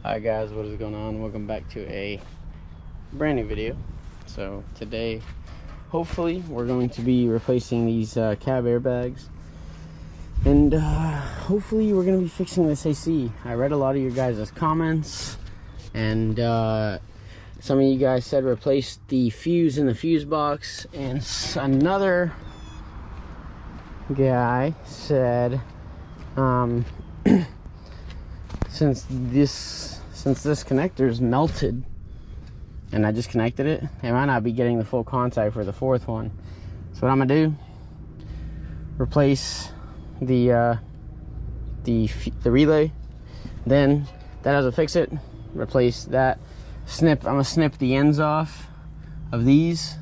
Hi guys, what is going on? Welcome back to a brand new video. So today, hopefully, we're going to be replacing these cab airbags, and hopefully we're going to be fixing this AC. I read a lot of your guys' comments, and some of you guys said replace the fuse in the fuse box, and another guy said since this connector is melted and I just connected it, I might not be getting the full contact for the fourth one. So what I'm gonna do, replace the relay, then that doesn't fix it, replace that, I'm gonna snip the ends off of these,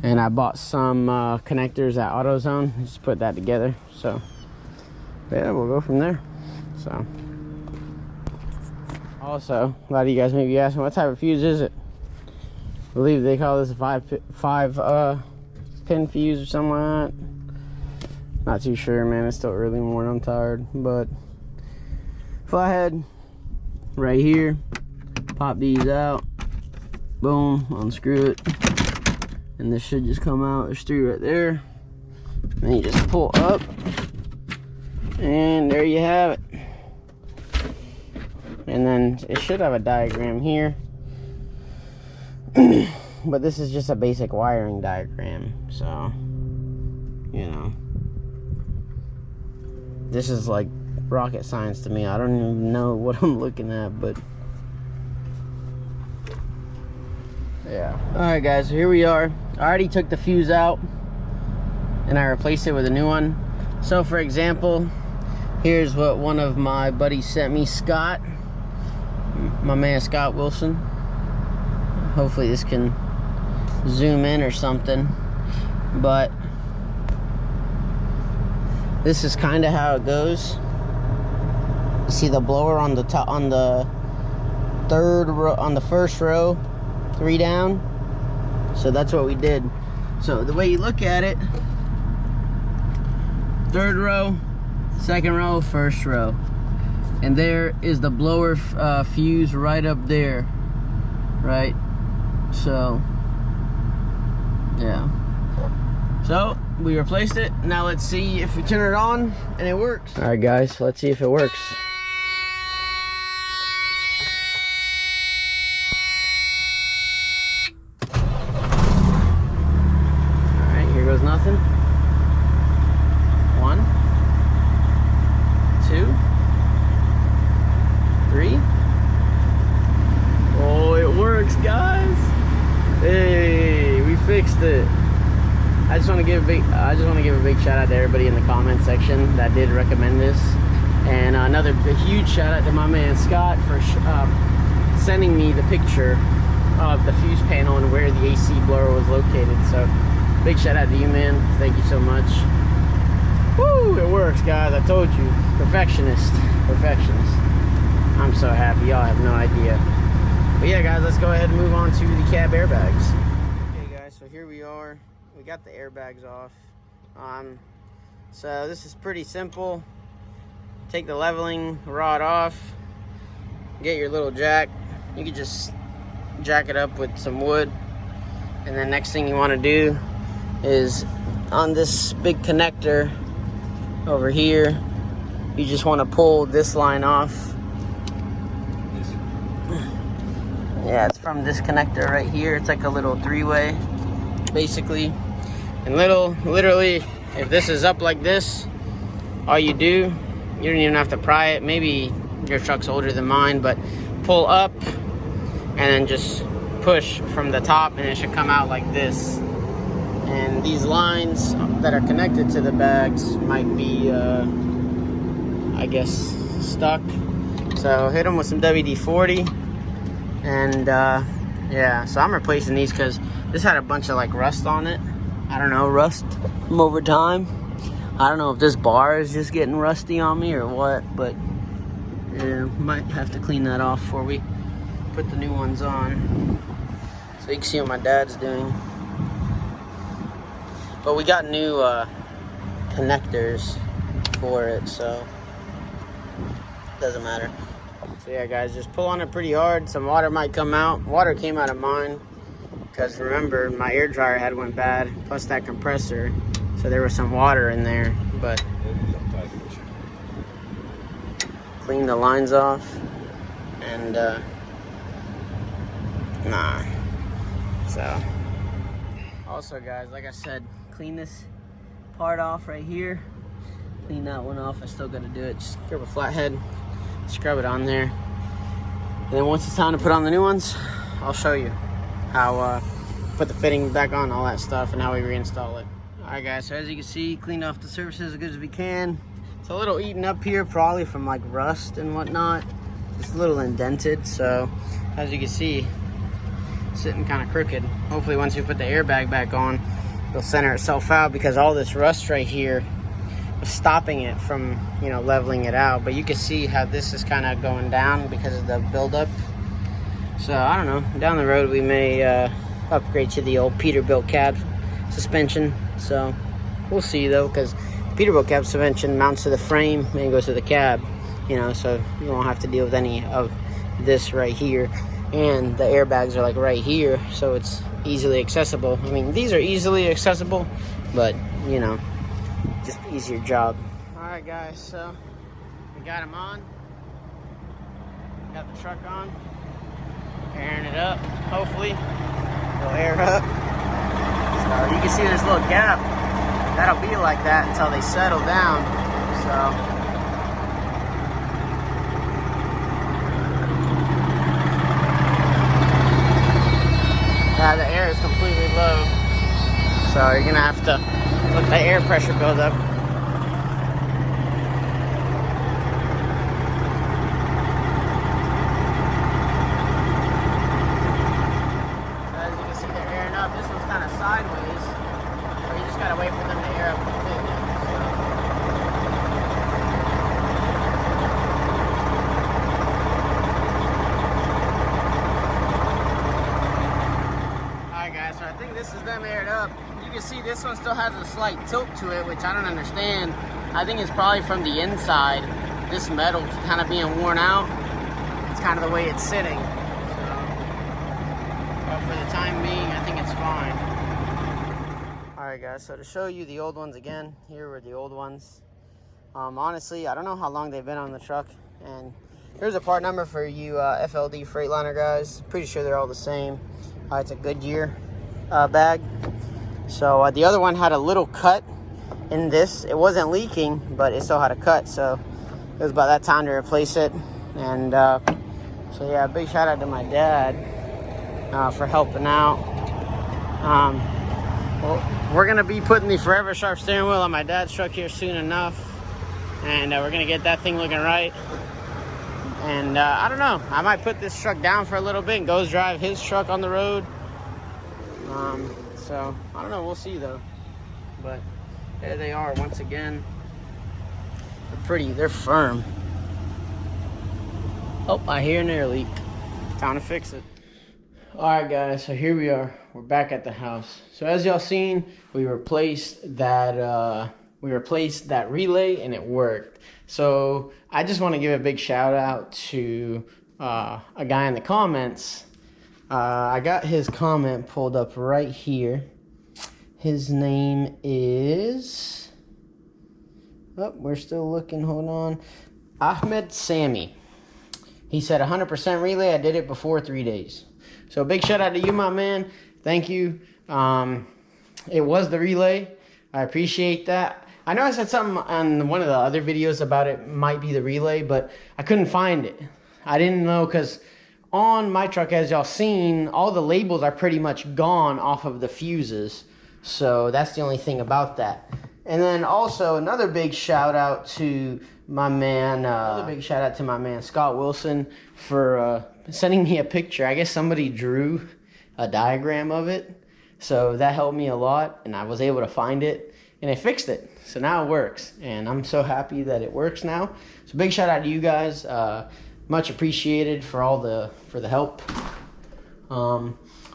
and I bought some connectors at AutoZone, just put that together. So yeah, we'll go from there. So also, a lot of you guys may be asking, what type of fuse is it? I believe they call this a five pin fuse or something like that. Not too sure, man. It's still early morning, I'm tired. But flathead right here, pop these out, boom, unscrew it, and this should just come out. There's three right there. Then you just pull up, and there you have it. And then it should have a diagram here, but this is just a basic wiring diagram, so you know, this is like rocket science to me. I don't even know what I'm looking at, but yeah. Alright guys, so here we are. I already took the fuse out and I replaced it with a new one. So for example, here's what one of my buddies sent me, Scott, my man Scott Wilson. Hopefully this can zoom in or something, but this is kind of how it goes. You see the blower on the top, on the third row, on the first row, 3 down. So that's what we did. So the way you look at it, third row, second row, first row, and there is the blower fuse right up there, right? So yeah, so we replaced it. Now let's see if we turn it on and it works. All right guys, let's see if it works. All right, here goes nothing. 1, 2, 3. Oh, it works, guys. Hey, we fixed it. I just want to give a big shout out to everybody in the comment section that did recommend this, and another huge shout out to my man Scott for sending me the picture of the fuse panel and where the AC blower was located. So big shout out to you, man. Thank you so much. Woo, it works, guys. I told you, perfectionist. I'm so happy, y'all have no idea. But yeah guys, let's go ahead and move on to the cab airbags. Okay guys, so here we are. We got the airbags off. So this is pretty simple. Take the leveling rod off, get your little jack. You can just jack it up with some wood, and then next thing you want to do is on this big connector over here, you just want to pull this line off. Yeah, it's from this connector right here. It's like a little 3-way, basically. And literally, if this is up like this, all you do, you don't even have to pry it. Maybe your truck's older than mine, but pull up and then just push from the top, and it should come out like this. And these lines that are connected to the bags might be, I guess, stuck. So hit them with some WD-40. And yeah, so I'm replacing these because this had a bunch of like rust on it. I don't know, rust from over time. I don't know if this bar is just getting rusty on me or what, but yeah, might have to clean that off before we put the new ones on. So you can see what my dad's doing. But we got new connectors for it, so doesn't matter. So yeah, guys, just pull on it pretty hard. Some water might come out. Water came out of mine because remember, my air dryer had went bad, plus that compressor. So there was some water in there, but clean the lines off and nah. So also, guys, like I said, clean this part off right here. Clean that one off. I still got to do it. Just grab a flathead, scrub it on there, and then once it's time to put on the new ones, I'll show you how put the fitting back on, all that stuff, and how we reinstall it. All right, guys, so as you can see, cleaned off the surfaces as good as we can. It's a little eaten up here, probably from like rust and whatnot. Just a little indented, so as you can see, sitting kind of crooked. Hopefully once we put the airbag back on, it'll center itself out, because all this rust right here was stopping it from, you know, leveling it out. But you can see how this is kind of going down because of the buildup. So I don't know, down the road we may upgrade to the old Peterbilt cab suspension. So we'll see though, because Peterbilt cab suspension mounts to the frame and goes to the cab, you know, so you won't have to deal with any of this right here. And the airbags are like right here, so it's easily accessible. I mean, these are easily accessible, but you know, just easier job. All right, guys, so we got them on, got the truck on, airing it up. Hopefully it'll air up. So you can see this little gap, that'll be like that until they settle down. So yeah, the air is completely low, so you're gonna have to let the air pressure build up. As you can see, they're airing up. This one's kind of sideways, so you just gotta wait for them to air up completely. So I think this is them aired up. You can see this one still has a slight tilt to it, which I don't understand. I think it's probably from the inside. This metal kind of being worn out. It's kind of the way it's sitting. So, but for the time being, I think it's fine. Alright guys, so to show you the old ones again, here were the old ones. Honestly, I don't know how long they've been on the truck. And here's a part number for you FLD Freightliner guys. Pretty sure they're all the same. It's a Goodyear bag. So the other one had a little cut in this. It wasn't leaking, but it still had a cut, so it was about that time to replace it. And so yeah, big shout out to my dad for helping out. Well, we're gonna be putting the Forever Sharp steering wheel on my dad's truck here soon enough, and we're gonna get that thing looking right. And I don't know, I might put this truck down for a little bit and go drive his truck on the road. So I don't know, we'll see though. But there they are once again. They're pretty, they're firm. Oh, I hear an air leak. Time to fix it. Alright guys, so here we are. We're back at the house. So as y'all seen, we replaced that relay and it worked. So I just want to give a big shout out to a guy in the comments. I got his comment pulled up right here. His name is, oh, we're still looking, hold on. Ahmed Sammy. He said 100% relay. I did it before 3 days. So big shout out to you, my man. Thank you. It was the relay. I appreciate that. I know I said something on one of the other videos about it might be the relay, but I couldn't find it. I didn't know, because on my truck, as y'all seen, all the labels are pretty much gone off of the fuses. So that's the only thing about that. And then also another big shout out to my man, Scott Wilson for sending me a picture. I guess somebody drew a diagram of it. So that helped me a lot, and I was able to find it, and it fixed it. So now it works, and I'm so happy that it works now. So big shout out to you guys. Much appreciated for the help.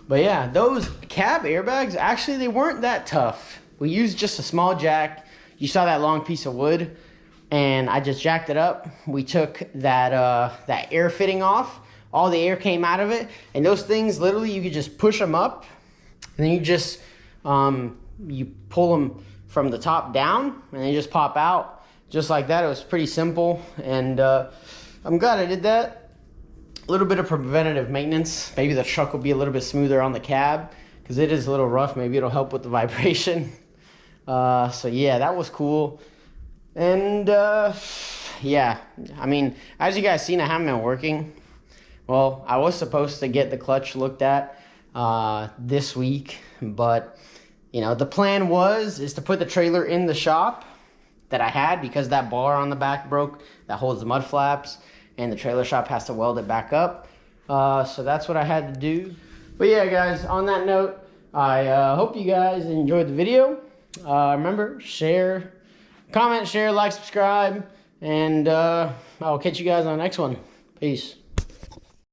But yeah, those cab airbags, actually they weren't that tough. We used just a small jack. You saw that long piece of wood, and I just jacked it up. We took that air fitting off. All the air came out of it, and those things, literally, you could just push them up, and then you just you pull them from the top down, and they just pop out just like that. It was pretty simple, and I'm glad I did that. A little bit of preventative maintenance. Maybe the truck will be a little bit smoother on the cab because it is a little rough. Maybe it'll help with the vibration. So yeah, that was cool. And yeah, I mean, as you guys seen, I haven't been working. Well, I was supposed to get the clutch looked at this week, but you know, the plan is to put the trailer in the shop that I had, because that bar on the back broke that holds the mud flaps, and the trailer shop has to weld it back up. So that's what I had to do. But yeah, guys, on that note, I hope you guys enjoyed the video. Remember, share, comment, share, like, subscribe, and I'll catch you guys on the next one. Peace.